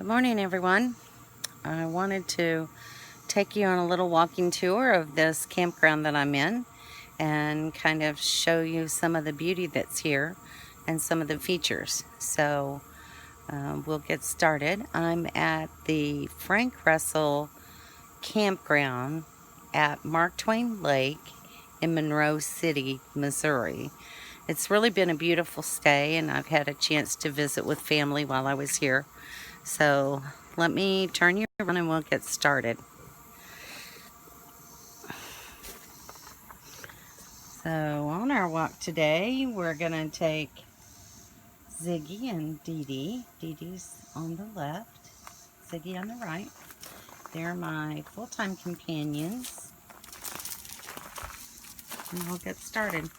Morning, everyone. I wanted to take you on a little walking tour of this campground that I'm in and kind of show you some of the beauty that's here and some of the features. So we'll get started. I'm at the Frank Russell Campground at Mark Twain Lake in Monroe City, Missouri. It's really been a beautiful stay, and I've had a chance to visit with family while I was here. So let me turn you around and we'll get started. So on our walk today, we're going to take Ziggy and Dee Dee. Dee Dee's on the left, Ziggy on the right. They're my full-time companions. And we'll get started.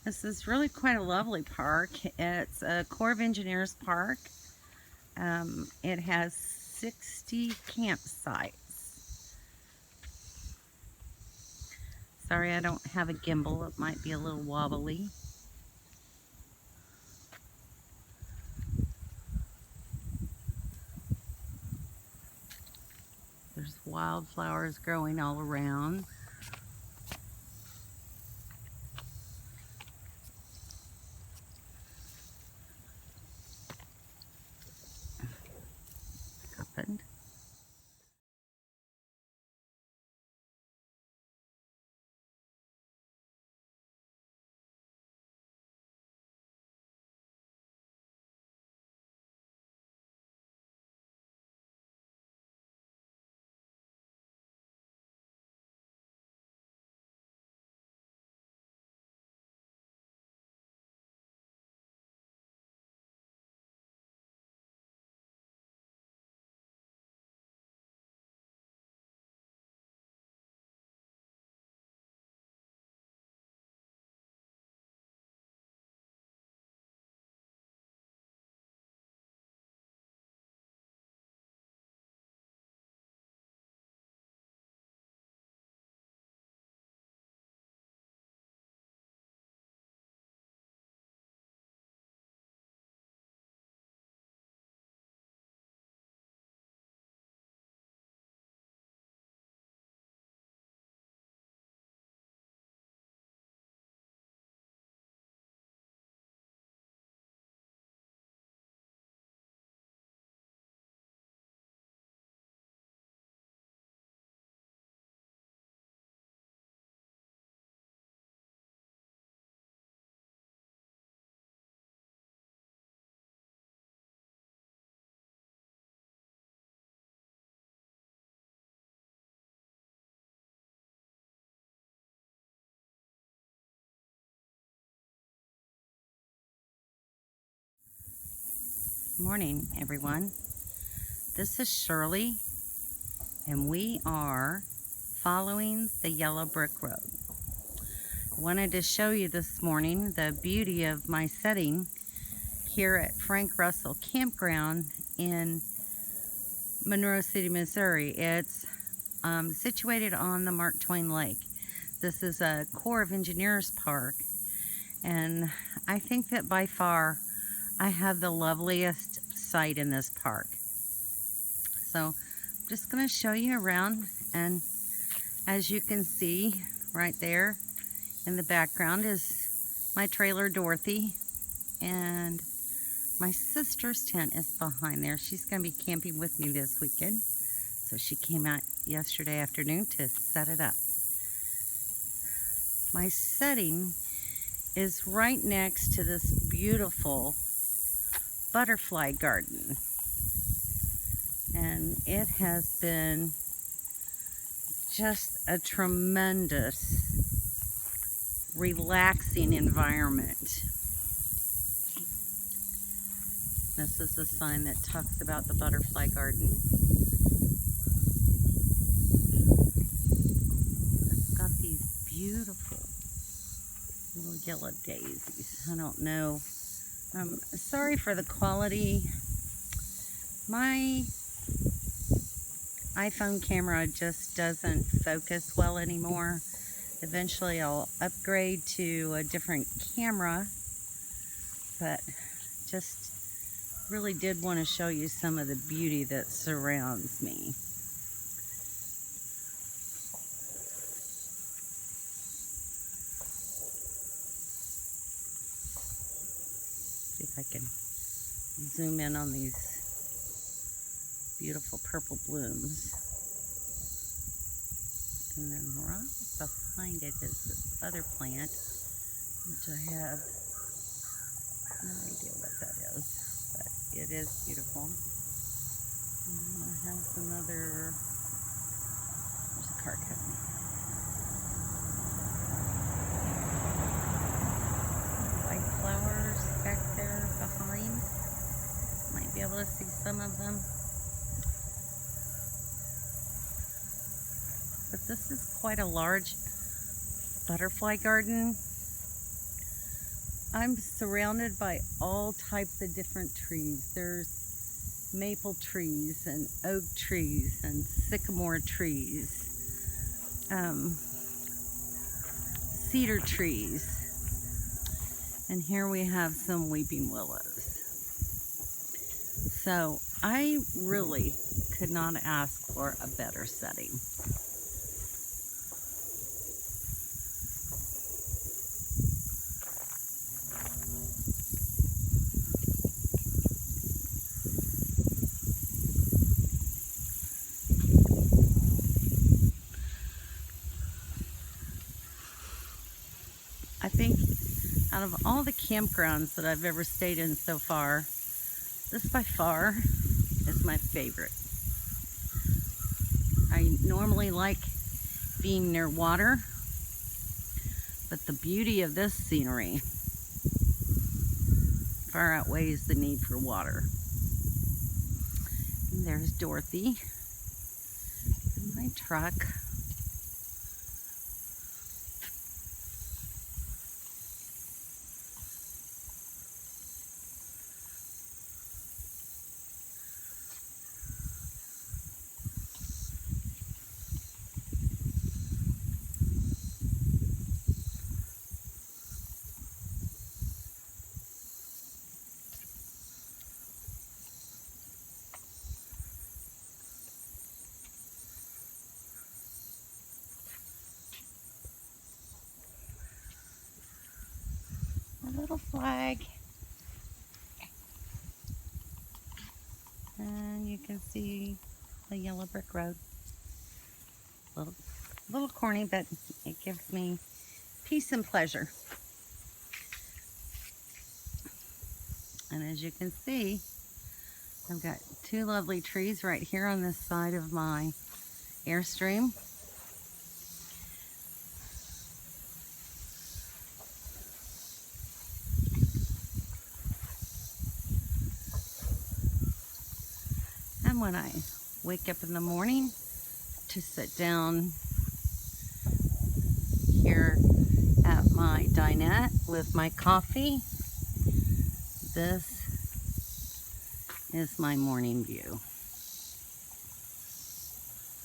This is really quite a lovely park. It's a Corps of Engineers park. It has 60 campsites. Sorry, I don't have a gimbal. It might be a little wobbly. There's wildflowers growing all around. Happened. Morning, everyone. This is Shirley, and we are following the yellow brick road. I wanted to show you this morning the beauty of my setting here at Frank Russell Campground in Monroe City, Missouri. It's situated on the Mark Twain Lake. This is a Corps of Engineers park, and I think that by far I have the loveliest site in this park. So I'm just going to show you around, and as you can see right there in the background is my trailer Dorothy, and my sister's tent is behind there. She's going to be camping with me this weekend, so she came out yesterday afternoon to set it up. My setting is right next to this beautiful butterfly garden, and it has been just a tremendous relaxing environment. This is a sign that talks about the butterfly garden. It's got these beautiful little yellow daisies. I don't know. Sorry for the quality. My iPhone camera just doesn't focus well anymore, Eventually I'll upgrade to a different camera, but just really did want to show you some of the beauty that surrounds me. See if I can zoom in on these beautiful purple blooms. And then right behind it is this other plant, which I have no idea what that is, but it is beautiful. And I have some other, there's a car coming. White flowers back there behind. Might be able to see some of them. But this is quite a large butterfly garden. I'm surrounded by all types of different trees. There's maple trees and oak trees and sycamore trees, cedar trees, and here we have some weeping willows. So I really could not ask for a better setting. I think out of all the campgrounds that I've ever stayed in so far, this by far is my favorite. I normally like being near water, but the beauty of this scenery far outweighs the need for water. And there's Dorothy in my truck. A little flag, and you can see the yellow brick road. Little corny, but it gives me peace and pleasure. And as you can see, I've got two lovely trees right here on this side of my Airstream. And when I wake up in the morning to sit down here at my dinette with my coffee, this is my morning view.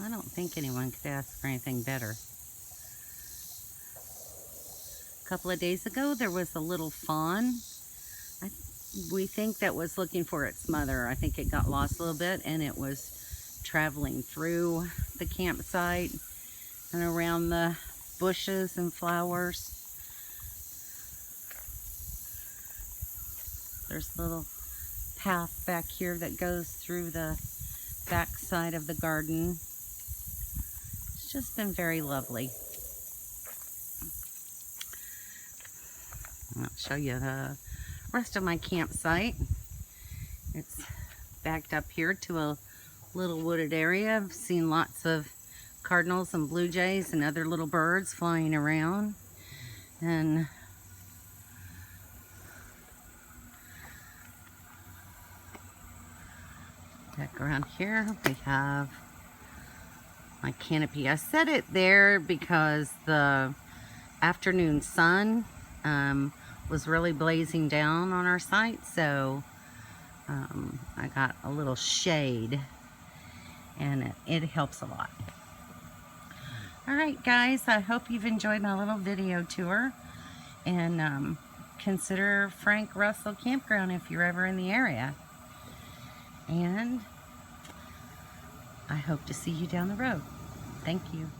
I don't think anyone could ask for anything better. A couple of days ago, there was a little fawn. We think that was looking for its mother. I think it got lost a little bit, and it was traveling through the campsite and around the bushes and flowers. There's a little path back here that goes through the back side of the garden. It's just been very lovely. I'll show you the rest of my campsite. It's backed up here to a little wooded area. I've seen lots of cardinals and blue jays and other little birds flying around. And back around here we have my canopy. I set it there because the afternoon sun was really blazing down on our site, so I got a little shade, and it helps a lot. Alright guys, I hope you've enjoyed my little video tour, and consider Frank Russell Campground if you're ever in the area. And I hope to see you down the road. Thank you.